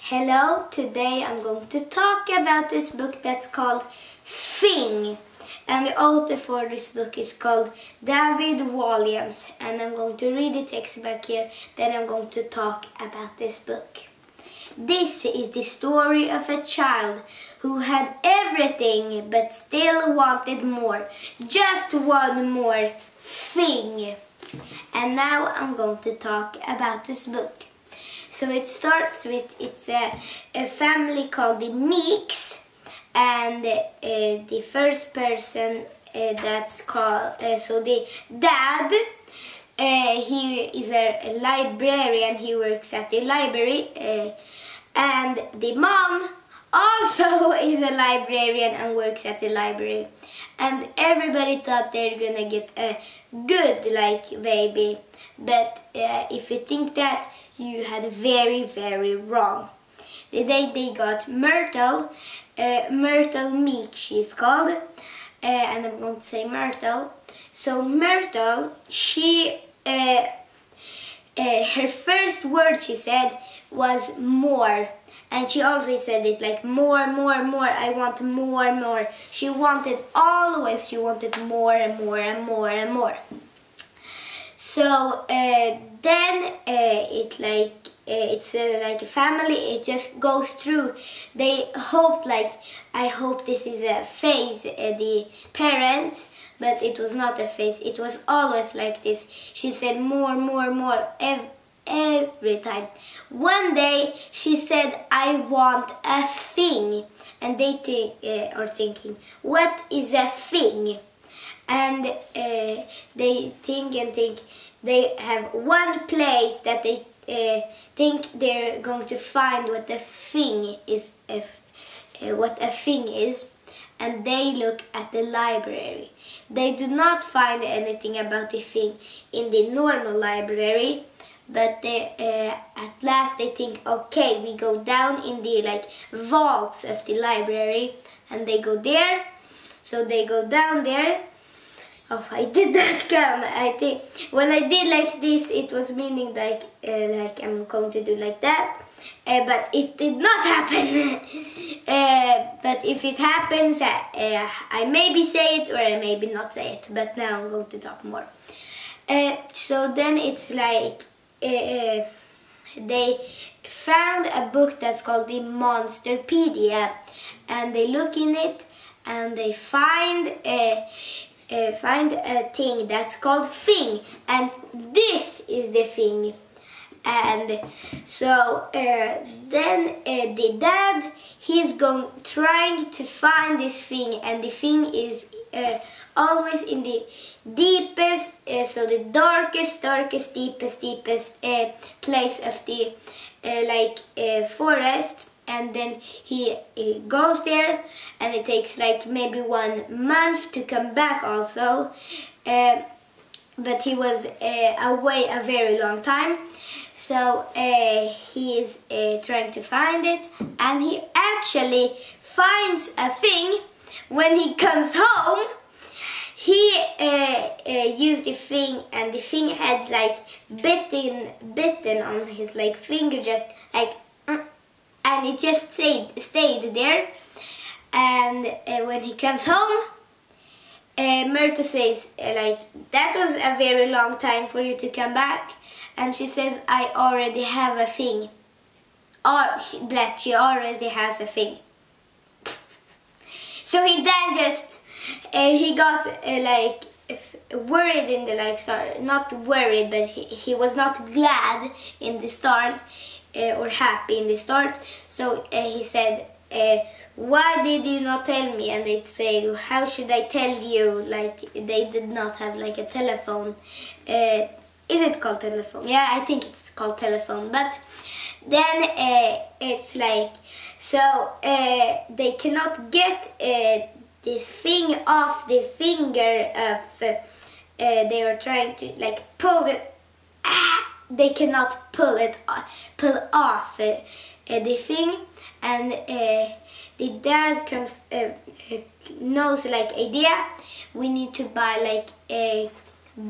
Hello, today I'm going to talk about this book that's called Fing. And the author for this book is called David Walliams. And I'm going to read the text back here, then I'm going to talk about this book. This is the story of a child who had everything but still wanted more. Just one more thing. And now I'm going to talk about this book. So it starts with, it's a family called the Meeks, and the first person that's called, so the dad, he is a librarian, he works at the library, and the mom also is a librarian and works at the library. And everybody thought they're gonna get a good baby, but if you think that, you had very, very wrong. The day they got Myrtle, Myrtle Meek she's called, and I'm going to say Myrtle. So Myrtle, she, her first word she said was more. And she always said it like more, more, more, I want more, more. She wanted always, she wanted more and more and more and more. So then it's like a family, it just goes through. They hope I hope this is a phase, the parents, but it was not a phase, it was always like this. She said more, more, more every time. One day she said, I want a thing, and they are thinking, what is a thing? And they think and think. They have one place that they think they're going to find what the thing is, what a thing is, and they look at the library. They do not find anything about the thing in the normal library, but at last they think, okay, we go down in the vaults of the library, and they go there. So they go down there. Oh, I did not come. I think when I did like this, it was meaning like I'm going to do like that, but it did not happen. But if it happens, I maybe say it or I maybe not say it. But now I'm going to talk more. So then it's like they found a book that's called the Monsterpedia, and they look in it and they find a thing that's called Fing, and this is the thing. And so then the dad, he's trying to find this thing, and the thing is always in the deepest, so the darkest, deepest place of the forest. And then he goes there, and it takes maybe 1 month to come back also. But he was away a very long time. So he is trying to find it, and he actually finds a thing. When he comes home, he used the thing, and the thing had bitten on his finger, just and it just stayed there. And when he comes home, Myrtle says, that was a very long time for you to come back. And she says, I already have a thing. Or that she already has a thing. So he then just, he got worried in the start. Not worried, but he was not glad in the start. Or happy in the start. So he said, why did you not tell me? And they say, how should I tell you? They did not have a telephone. Is it called telephone? Yeah, I think it's called telephone. But then it's so they cannot get this thing off the finger of, they are trying to pull the, they cannot pull off the thing, and the dad comes knows idea. We need to buy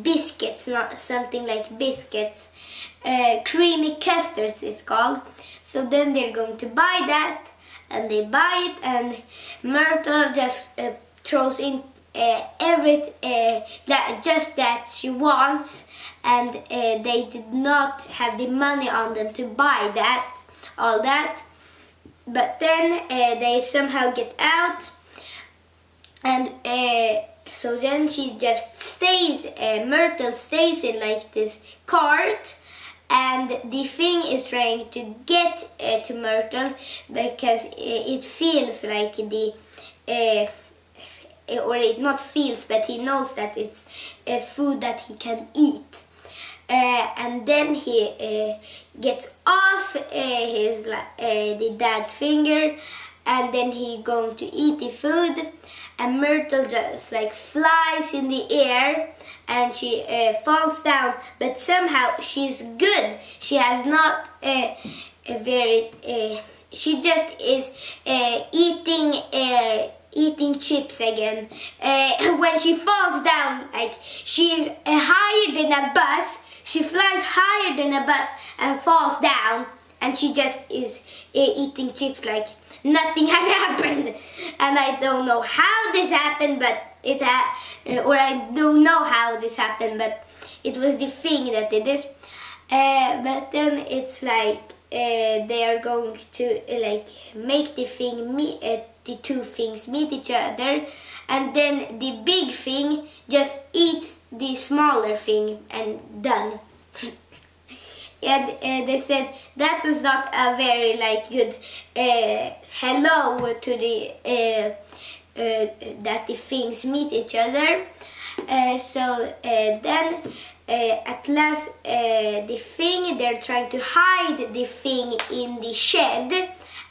biscuits, not something like biscuits, creamy custards it's called, So then they're going to buy that, and they buy it, and Myrtle just throws in that she wants, and they did not have the money on them to buy all that. But then they somehow get out, and so then she just stays, Myrtle stays in like this cart, and the Fing is trying to get to Myrtle because it feels like or it not feels, but he knows that it's food that he can eat. And then he gets off the dad's finger, and then he going to eat the food, and Myrtle just like flies in the air, and she falls down, but somehow she's good. She has not she just is eating chips again. When she falls down, like she's higher than a bus. She flies higher than a bus and falls down, and she just is eating chips like nothing has happened. And I don't know how this happened, but I don't know how this happened, but it was the Fing that did this. But then it's like they are going to like make the Fing meet, the two Fings meet each other, and then the big Fing just eats the smaller Fing, and done. And they said that was not a very like good hello to the that the Fings meet each other. So then at last the Fing, they're trying to hide the Fing in the shed,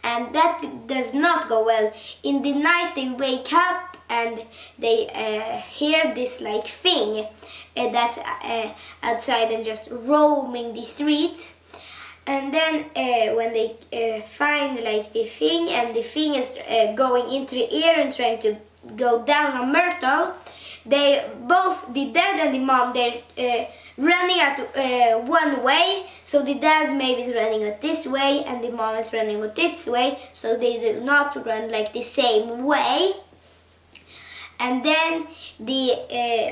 and that does not go well. In the night they wake up, and they hear this like Fing that's outside and just roaming the streets. And then when they find like the Fing, and the Fing is going into the air and trying to go down on Myrtle, they both, the dad and the mom, they're running out one way. So the dad maybe is running out this way, and the mom is running out this way, so they do not run like the same way. And then the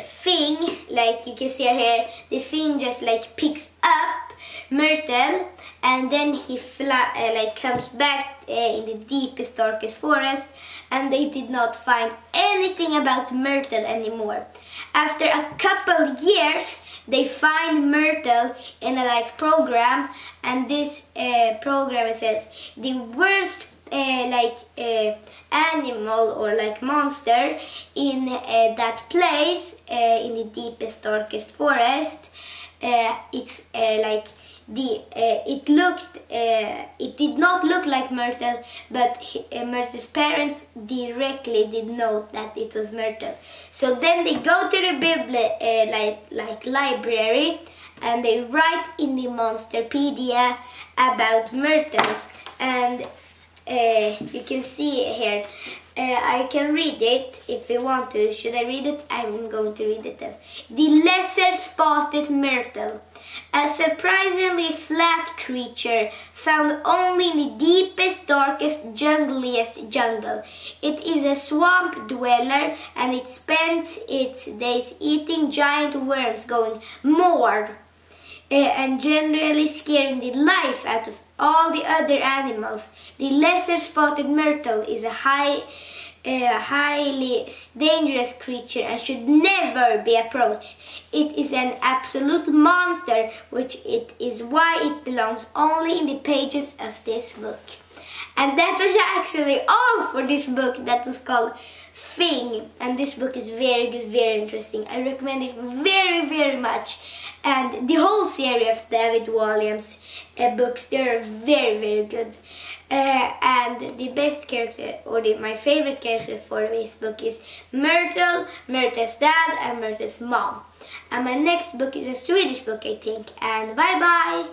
Fing, like you can see here, the Fing just like picks up Myrtle, and then he comes back in the deepest, darkest forest, and they did not find anything about Myrtle anymore. After a couple years, they find Myrtle in a program, and this program says the worst animal or monster in that place, in the deepest, darkest forest. It's it did not look like Myrtle, but Myrtle's parents directly did know that it was Myrtle. So then they go to the library, and they write in the Monsterpedia about Myrtle. And you can see here, I can read it if you want to. Should I read it? I'm going to read it then. The lesser spotted myrtle, a surprisingly flat creature found only in the deepest, darkest, jungliest jungle. It is a swamp dweller, and it spends its days eating giant worms, going more, and generally scaring the life out of all the other animals. The lesser spotted myrtle is a highly dangerous creature and should never be approached. It is an absolute monster, which it is why it belongs only in the pages of this book. And that was actually all for this book that was called Fing. And this book is very good, very interesting. I recommend it very, very much. And the whole series of David Walliams books, they're very, very good. And the best character, or my favorite character for this book is Myrtle, Myrtle's dad, and Myrtle's mom. And my next book is a Swedish book, I think. And bye bye!